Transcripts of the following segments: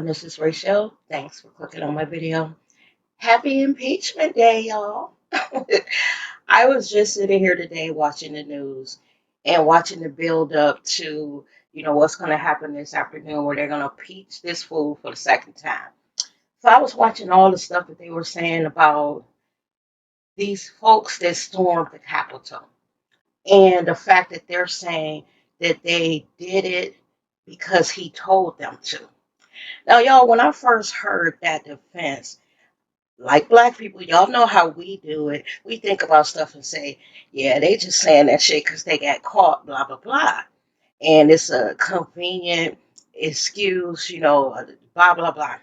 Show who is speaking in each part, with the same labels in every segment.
Speaker 1: this is Rachel. Thanks for clicking on my video. Happy Impeachment Day, y'all. I was just sitting here today watching the news and watching the build up to, what's going to happen this afternoon where they're going to impeach this fool for the second time. So I was watching all the stuff that they were saying about these folks that stormed the Capitol and the fact that they're saying that they did it because he told them to. Now, y'all, when I first heard that defense, like black people, y'all know how we do it. We think about stuff and say, yeah, they just saying that shit because they got caught, blah, blah, blah. And it's a convenient excuse, blah, blah, blah.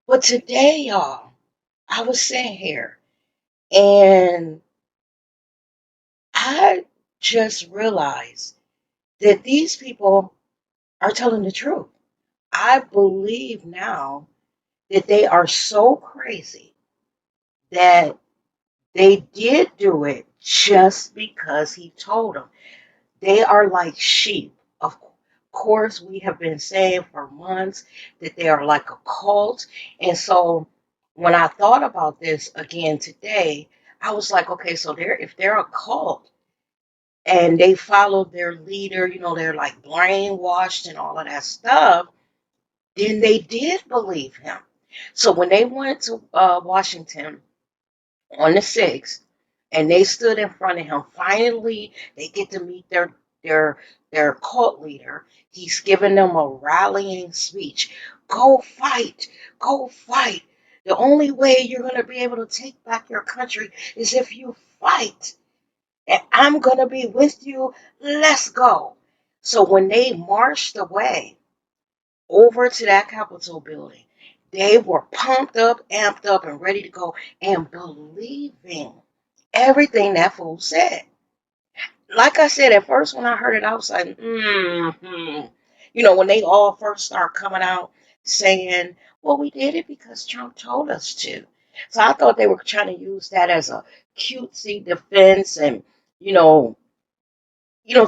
Speaker 1: But today, y'all, I was sitting here and I just realized that these people are telling the truth. I believe now that they are so crazy that they did do it just because he told them. They are like sheep. Of course, we have been saying for months that they are like a cult. And so when I thought about this again today, I was like, okay, so if they're a cult and they follow their leader, they're like brainwashed and all of that stuff, then they did believe him. So when they went to Washington on the 6th, and they stood in front of him. Finally, they get to meet their their cult leader. He's giving them a rallying speech. Go fight, go fight. The only way you're going to be able to take back your country is if you fight. And I'm going to be with you. Let's go. So when they marched away over to that Capitol building, they were pumped up, amped up, and ready to go and believing everything that fool said. Like I said, at first when I heard it, I was like, when they all first start coming out saying, well, we did it because Trump told us to. So I thought they were trying to use that as a cutesy defense and, you know,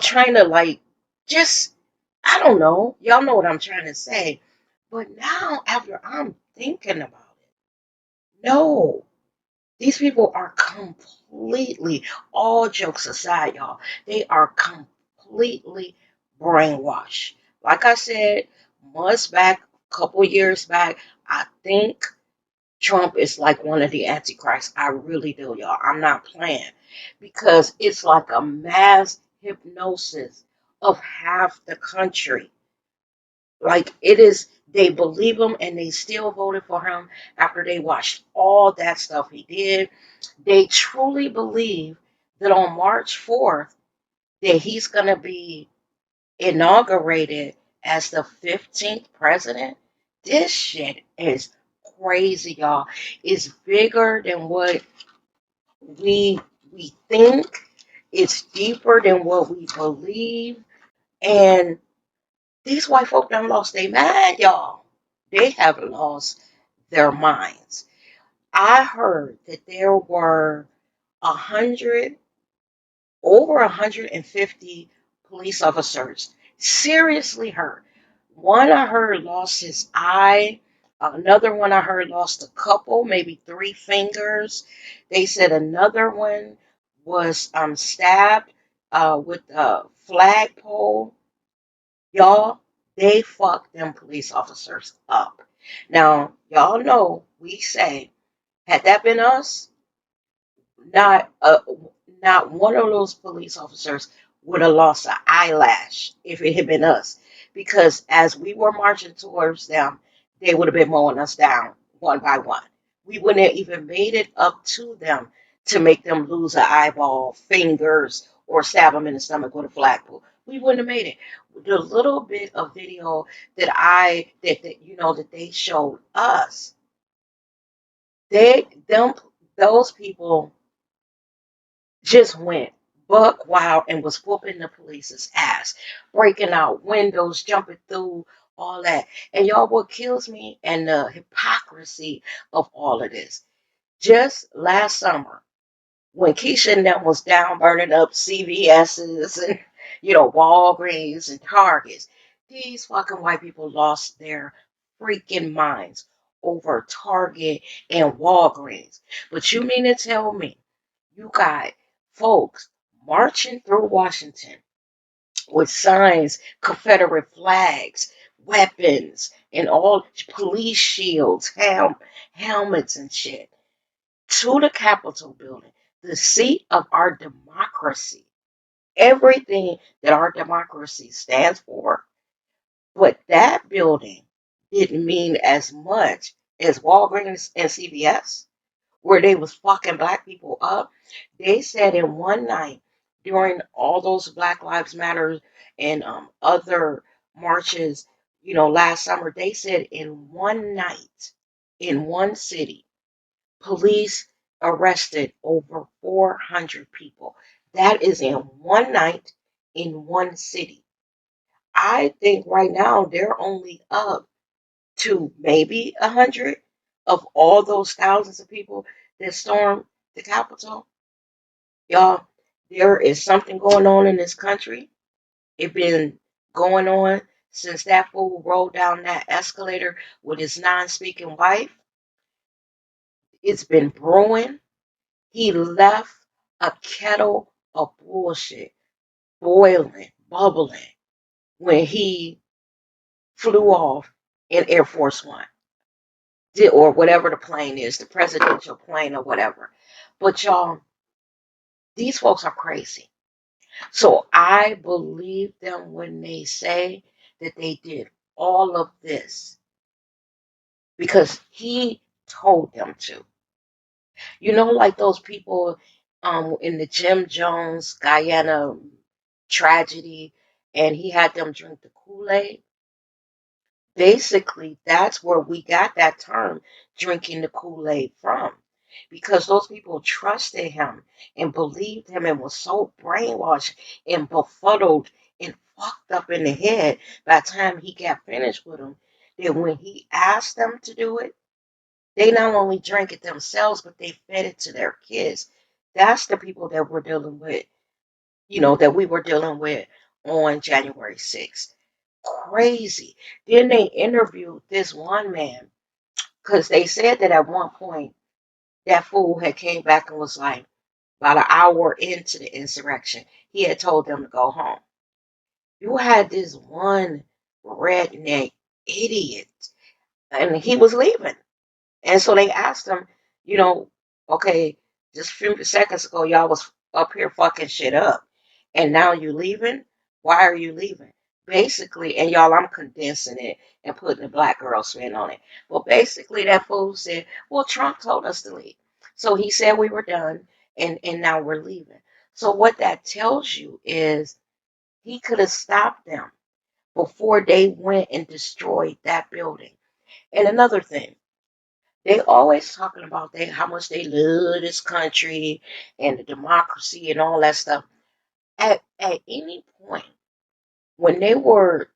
Speaker 1: trying to like just, I don't know. Y'all know what I'm trying to say. But now, after I'm thinking about it, no, these people are completely, all jokes aside, y'all, they are completely brainwashed. Like I said, months back, a couple years back, I think Trump is like one of the antichrists. I really do, y'all. I'm not playing because it's like a mass hypnosis of half the country. Like it is, they believe him and they still voted for him after they watched all that stuff he did. They truly believe that on March 4th that he's going to be inaugurated as the 15th president. This shit is crazy, y'all. It's bigger than what we we think. It's deeper than what we believe. And these white folk done lost their mind, y'all. They have lost their minds. I heard that there were 100, over 150 police officers seriously hurt. One I heard lost his eye. Another one I heard lost a couple, maybe three fingers. They said another one was stabbed with a flagpole. Y'all, they fucked them police officers up. Now, y'all know we say, had that been us, not not one of those police officers would have lost an eyelash if it had been us. Because as we were marching towards them, they would have been mowing us down one by one. We wouldn't have even made it up to them to make them lose an eyeball, fingers, or stab them in the stomach with a flagpole. We wouldn't have made it. The little bit of video that they showed us, those people just went buck wild and was whooping the police's ass, breaking out windows, jumping through all that. And y'all, what kills me and the hypocrisy of all of this. Just last summer, when Keisha and them was down burning up CVS's and Walgreens and Targets, these fucking white people lost their freaking minds over Target and Walgreens. But you mean to tell me you got folks marching through Washington with signs, Confederate flags, weapons, and all police shields, helmets and shit to the Capitol building, the seat of our democracy, everything that our democracy stands for. But that building didn't mean as much as Walgreens and CVS, where they was fucking black people up. They said in one night during all those Black Lives Matter and other marches, last summer, they said in one night, in one city, police arrested over 400 people. That is in one night in one city. I think right now they're only up to maybe 100 of all those thousands of people that stormed the Capitol. Y'all, there is something going on in this country. It's been going on since that fool rolled down that escalator with his non-speaking wife. It's been brewing. He left a kettle of bullshit boiling, bubbling when he flew off in Air Force One or whatever the plane is, the presidential plane or whatever. But y'all, these folks are crazy. So I believe them when they say that they did all of this because he told them to. Like those people in the Jim Jones Guyana tragedy, and he had them drink the KoolAid. Basically, that's where we got that term, drinking the KoolAid, from. Because those people trusted him and believed him and was so brainwashed and befuddled and fucked up in the head by the time he got finished with them, that when he asked them to do it, they not only drank it themselves, but they fed it to their kids. That's the people that we're dealing with, that we were dealing with on January 6th. Crazy. Then they interviewed this one man because they said that at one point that fool had came back and was like, about an hour into the insurrection, he had told them to go home. You had this one redneck idiot, and he was leaving. And so they asked him, you know, okay, just a few seconds ago, y'all was up here fucking shit up. And now you leaving? Why are you leaving? Basically, and y'all, I'm condensing it and putting a black girl spin on it. Well, basically, that fool said, well, Trump told us to leave. So he said we were done, and now we're leaving. So what that tells you is he could have stopped them before they went and destroyed that building. And another thing, they always talking about how much they love this country and the democracy and all that stuff. At any point when they were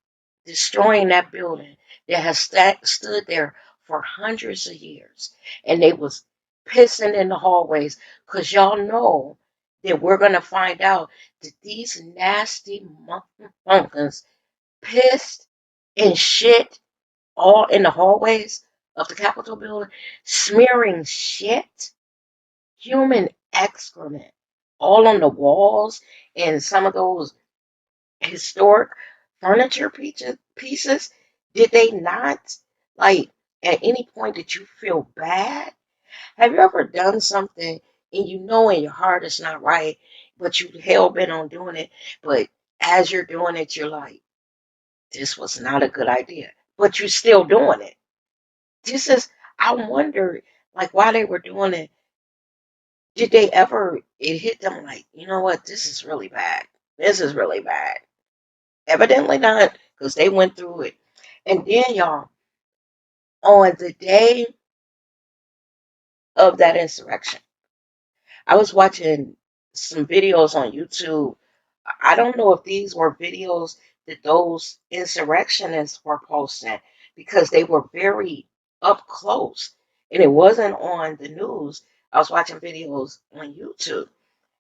Speaker 1: destroying that building that has stood there for hundreds of years, and they was pissing in the hallways, because y'all know that we're gonna find out that these nasty pumpkins pissed and shit all in the hallways of the Capitol building, smearing shit, human excrement, all on the walls and some of those historic furniture pieces. Did they not, like, at any point did you feel bad? Have you ever done something and you know in your heart it's not right, but you hell bent on doing it, but as you're doing it, you're like, this was not a good idea, but you're still doing it. This is, I wonder, like, why they were doing it. Did they ever, it hit them like, you know what, this is really bad. This is really bad. Evidently not, because they went through it. And then, y'all, on the day of that insurrection, I was watching some videos on YouTube. I don't know if these were videos that those insurrectionists were posting because they were very up close and it wasn't on the news. I was watching videos on YouTube.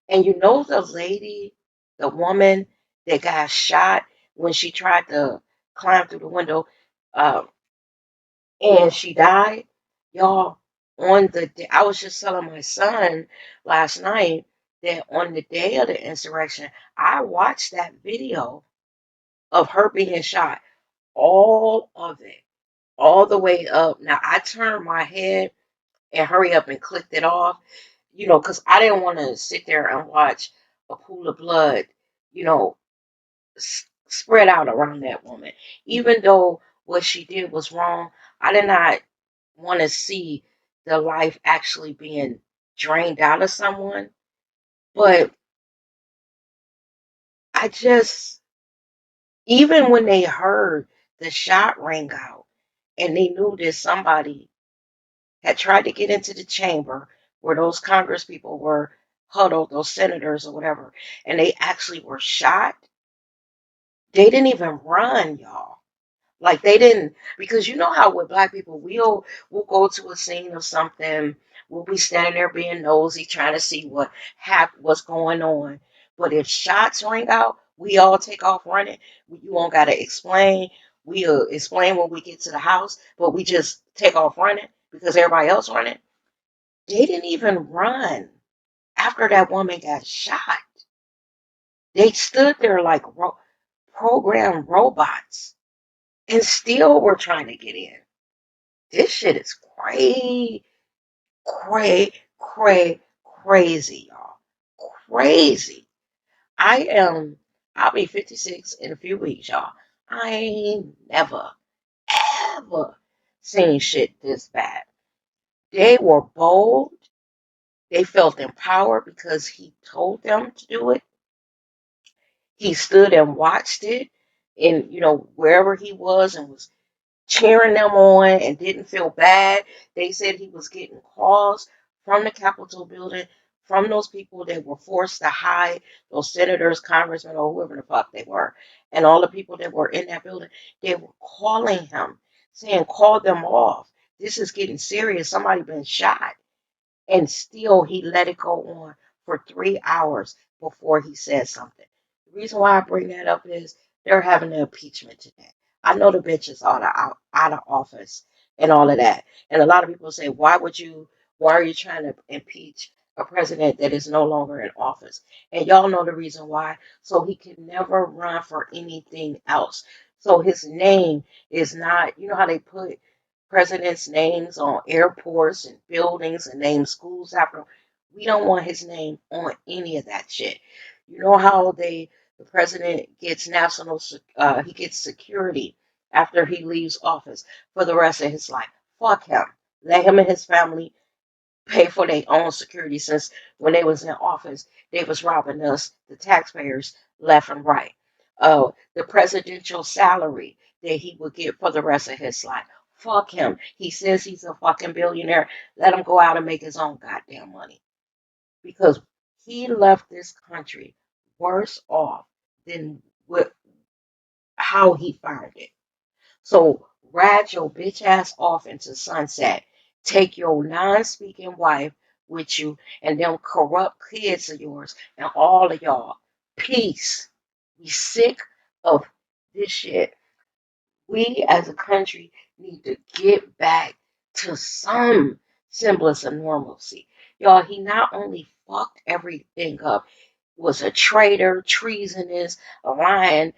Speaker 1: And the lady, the woman that got shot when she tried to climb through the window, uh, and she died. Y'all, on the day, I was just telling my son last night that on the day of the insurrection, I watched that video of her being shot, all of it, all the way up. Now, I turned my head and hurry up and clicked it off, because I didn't want to sit there and watch a pool of blood, you know, spread out around that woman. Even though what she did was wrong, I did not want to see the life actually being drained out of someone. But I just, even when they heard the shot ring out and they knew that somebody had tried to get into the chamber where those Congress people were huddled, those senators or whatever, and they actually were shot, they didn't even run, y'all. Like they didn't, because you know how with black people we'll go to a scene of something, we'll be standing there being nosy, trying to see what's going on. But if shots ring out, we all take off running. You won't gotta explain. We'll explain when we get to the house, but we just take off running because everybody else running. They didn't even run after that woman got shot. They stood there like programmed robots and still were trying to get in. This shit is crazy, y'all. Crazy. I am, I'll be 56 in a few weeks, y'all. I ain't never, ever seen shit this bad. They were bold. They felt empowered because he told them to do it. He stood and watched it in, wherever he was and was cheering them on and didn't feel bad. They said he was getting calls from the Capitol building from those people that were forced to hide, those senators, congressmen, or whoever the fuck they were. And all the people that were in that building, they were calling him, saying, call them off. This is getting serious. Somebody been shot. And still he let it go on for 3 hours before he said something. The reason why I bring that up is they're having an impeachment today. I know the bitch is out of office and all of that. And a lot of people say, why are you trying to impeach a president that is no longer in office? And y'all know the reason why. So he can never run for anything else. So his name is not, you know how they put presidents' names on airports and buildings and name schools after him. We don't want his name on any of that shit. You know how the president gets he gets security after he leaves office for the rest of his life. Fuck him. Let him and his family pay for their own security since when they was in office, they was robbing us, the taxpayers, left and right. The presidential salary that he would get for the rest of his life. Fuck him. He says he's a fucking billionaire. Let him go out and make his own goddamn money. Because he left this country worse off than how he found it. So ride your bitch ass off into sunset. Take your non-speaking wife with you and them corrupt kids of yours and all of y'all. Peace. We sick of this shit. We as a country need to get back to some semblance of normalcy. Y'all, he not only fucked everything up, was a traitor, treasonous, a lying,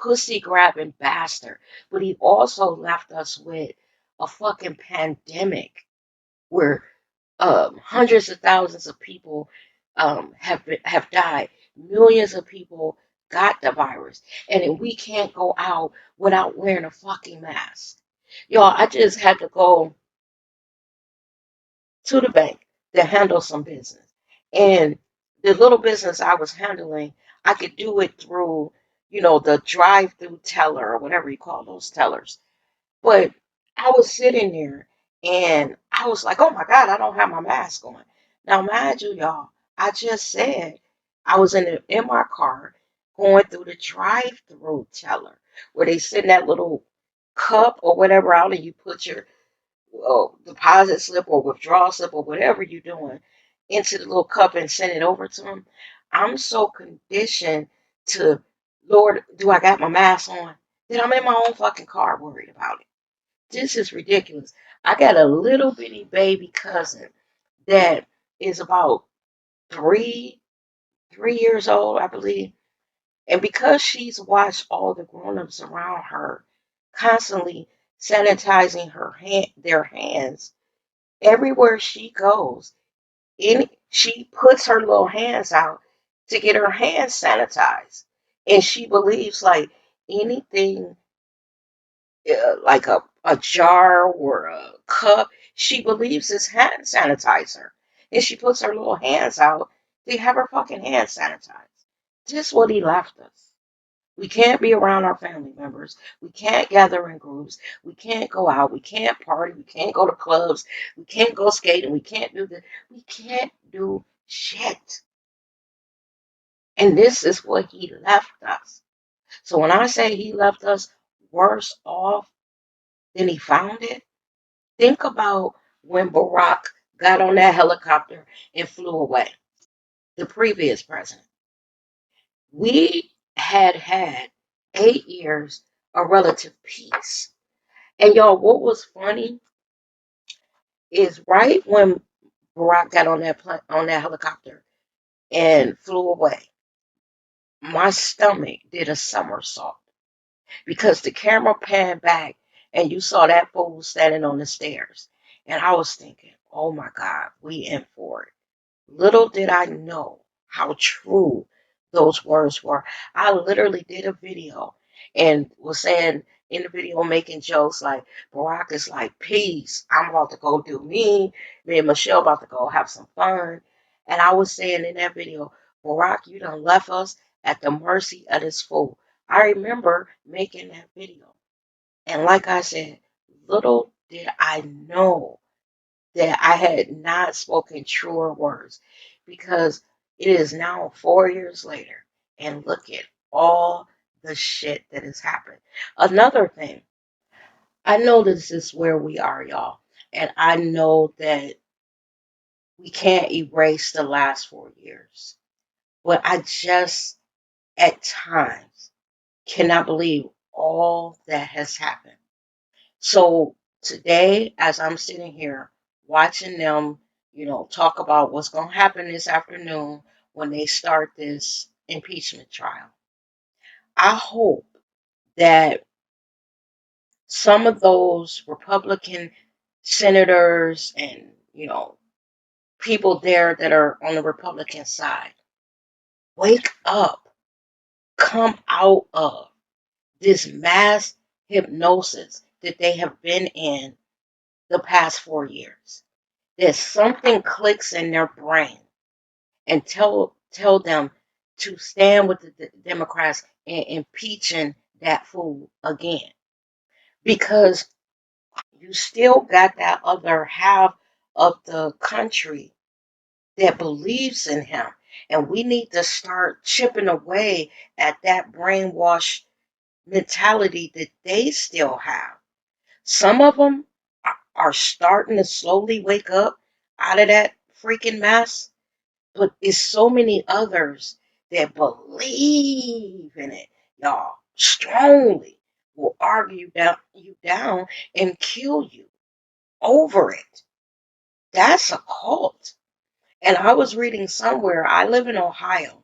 Speaker 1: pussy grabbing bastard. But he also left us with a fucking pandemic where hundreds of thousands of people have died. Millions of people got the virus, and we can't go out without wearing a fucking mask. Y'all, I just had to go to the bank to handle some business. And the little business I was handling, I could do it through, the drive through teller or whatever you call those tellers. But I was sitting there and I was like, oh my God, I don't have my mask on. Now, mind you, y'all, I just said I was in my car going through the drive through teller where they send that little cup or whatever out and you put your deposit slip or withdrawal slip or whatever you're doing into the little cup and send it over to them. I'm so conditioned to, Lord, do I got my mask on? That I'm in my own fucking car worried about it. This is ridiculous. I got a little bitty baby cousin that is about three, 3 years old, I believe. And because she's watched all the grown-ups around her constantly sanitizing their hands everywhere she goes, she puts her little hands out to get her hands sanitized. And she believes like anything, like a jar or a cup, she believes is hand sanitizer. And she puts her little hands out to have her fucking hands sanitized. Just what he left us. We can't be around our family members. We can't gather in groups. We can't go out. We can't party. We can't go to clubs. We can't go skating. We can't do this. We can't do shit. And this is what he left us. So when I say he left us worse off than he found it, think about when Barack got on that helicopter and flew away, the previous president. We had 8 years of relative peace. And y'all, what was funny is right when Barack got on on that helicopter and flew away, my stomach did a somersault because the camera panned back and you saw that fool standing on the stairs. And I was thinking, oh my God, we in for it. Little did I know how true those words were. I literally did a video and was saying in the video, making jokes like Barack is like, peace. I'm about to go do me. Me and Michelle about to go have some fun. And I was saying in that video, Barack, you done left us at the mercy of this fool. I remember making that video. And like I said, little did I know that I had not spoken truer words, because it is now 4 years later, and look at all the shit that has happened. Another thing, I know this is where we are, y'all, and I know that we can't erase the last 4 years, but I just at times cannot believe all that has happened. So today, as I'm sitting here watching them, talk about what's going to happen this afternoon when they start this impeachment trial, I hope that some of those Republican senators and, people there that are on the Republican side wake up, come out of this mass hypnosis that they have been in the past 4 years. That something clicks in their brain and tell them to stand with the Democrats and impeaching that fool again. Because you still got that other half of the country that believes in him. And we need to start chipping away at that brainwashed mentality that they still have. Some of them are starting to slowly wake up out of that freaking mess, but it's so many others that believe in it, y'all, strongly will argue you down and kill you over it. That's a cult. And I was reading somewhere, I live in Ohio,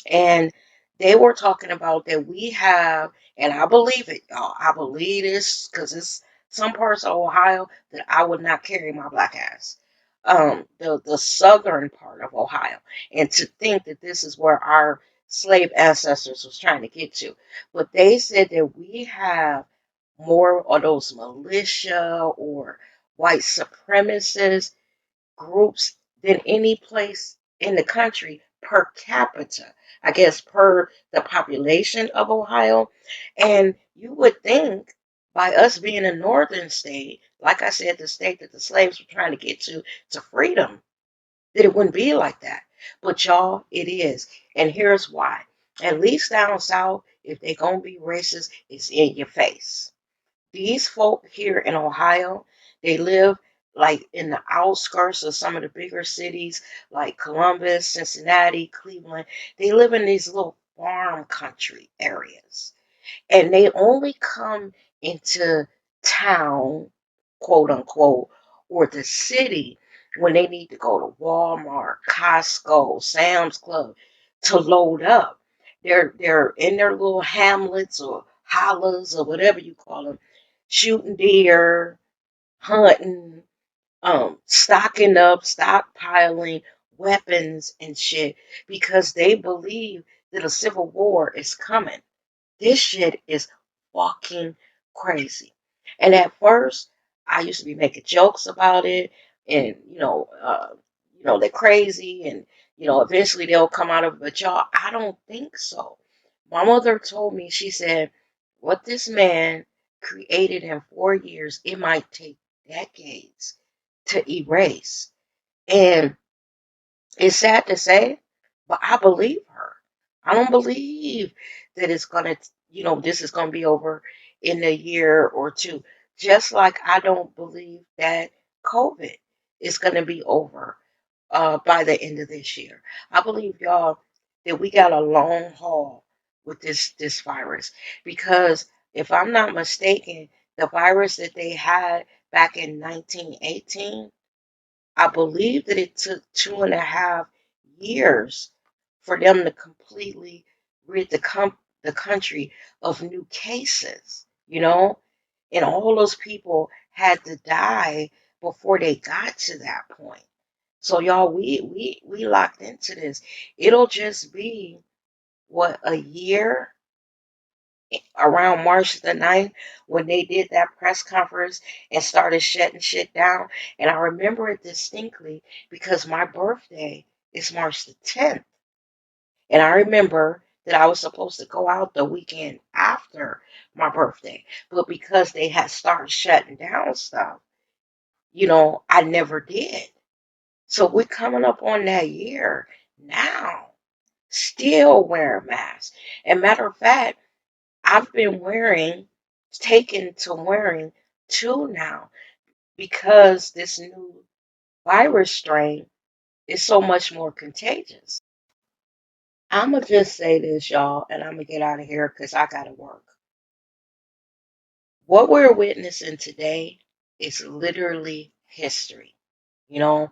Speaker 1: and they were talking about that we have, and I believe it, y'all. I believe this because it's some parts of Ohio that I would not carry my black ass. The southern part of Ohio, and to think that this is where our slave ancestors was trying to get to, but they said that we have more of those militia or white supremacists groups than any place in the country per capita, I guess, per the population of Ohio. And you would think by us being a northern state, like I said, the state that the slaves were trying to get to freedom, that it wouldn't be like that. But y'all, it is. And here's why. At least down south, if they're going to be racist, it's in your face. These folk here in Ohio, they live like in the outskirts of some of the bigger cities like Columbus, Cincinnati, Cleveland. They live in these little farm country areas. And they only come into town, quote unquote, or the city when they need to go to Walmart, Costco, Sam's Club to load up. They're in their little hamlets or hollers or whatever you call them, shooting deer, hunting, stocking up, stockpiling weapons and shit because they believe that a civil war is coming. This shit is fucking crazy. And at first, I used to be making jokes about it, and they're crazy, and eventually they'll come out of it. But y'all, I don't think so. My mother told me, she said, what this man created in 4 years, it might take decades to erase. And it's sad to say, but I believe her. I don't believe that it's gonna, this is gonna be over in a year or two. Just like I don't believe that COVID is gonna be over by the end of this year. I believe, y'all, that we got a long haul with this virus because if I'm not mistaken, the virus that they had back in 1918, I believe that it took 2.5 years for them to completely rid the country of new cases, and all those people had to die before they got to that point. So y'all, we locked into this. It'll just be what, a year around March the 9th when they did that press conference and started shutting shit down. And I remember it distinctly because my birthday is March the 10th. And I remember that I was supposed to go out the weekend after my birthday. But because they had started shutting down stuff, I never did. So we're coming up on that year now, still wearing masks. And matter of fact, I've been taken to wearing two now because this new virus strain is so much more contagious. I'm going to just say this, y'all, and I'm going to get out of here because I got to work. What we're witnessing today is literally history. You know,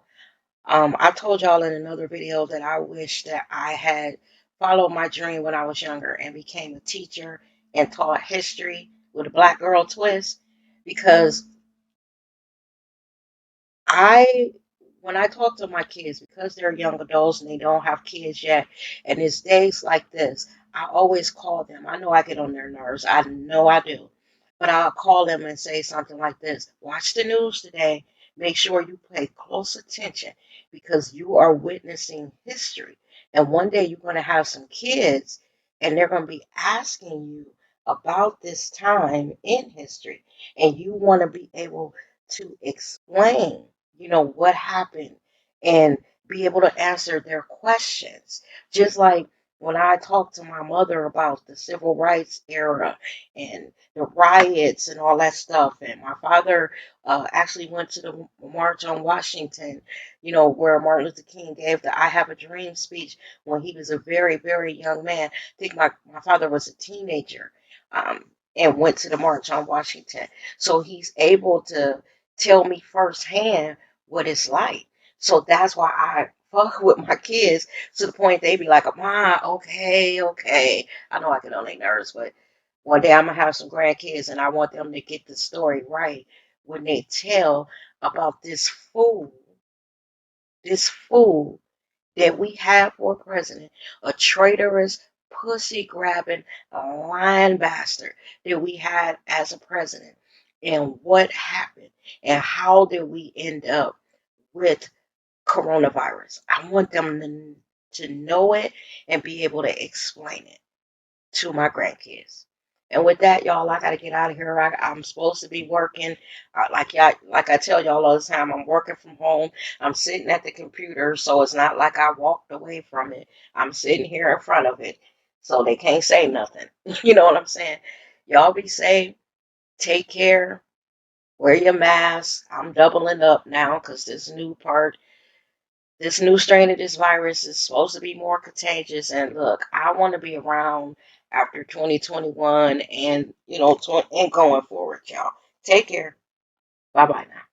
Speaker 1: I told y'all in another video that I wish that I had followed my dream when I was younger and became a teacher and taught history with a black girl twist because I when I talk to my kids, because they're young adults and they don't have kids yet, and it's days like this, I always call them. I know I get on their nerves. I know I do. But I'll call them and say something like this: watch the news today. Make sure you pay close attention because you are witnessing history. And one day you're going to have some kids and they're going to be asking you about this time in history. And you want to be able to explain, what happened and be able to answer their questions. Just like when I talked to my mother about the civil rights era and the riots and all that stuff. And my father actually went to the March on Washington, where Martin Luther King gave the I Have a Dream speech when he was a very, very young man. I think my father was a teenager and went to the March on Washington. So he's able to tell me firsthand what it's like. So that's why I fuck with my kids to the point they be like, Ma, okay, okay. I know I get on their nerves, but one day I'm gonna have some grandkids and I want them to get the story right when they tell about this fool that we have for president, a traitorous, pussy grabbing, a lying bastard that we had as a president. And what happened and how did we end up with coronavirus? I want them to know it and be able to explain it to my grandkids. And with that, y'all, I gotta get out of here. I'm supposed to be working, like I tell y'all all the time. I'm working from home. I'm sitting at the computer, so it's not like I walked away from it. I'm sitting here in front of it, so they can't say nothing. You know what I'm saying? Y'all be safe. Take care. Wear your mask. I'm doubling up now because this new strain of this virus is supposed to be more contagious. And look, I want to be around after 2021 and, and going forward, y'all. Take care. Bye bye now.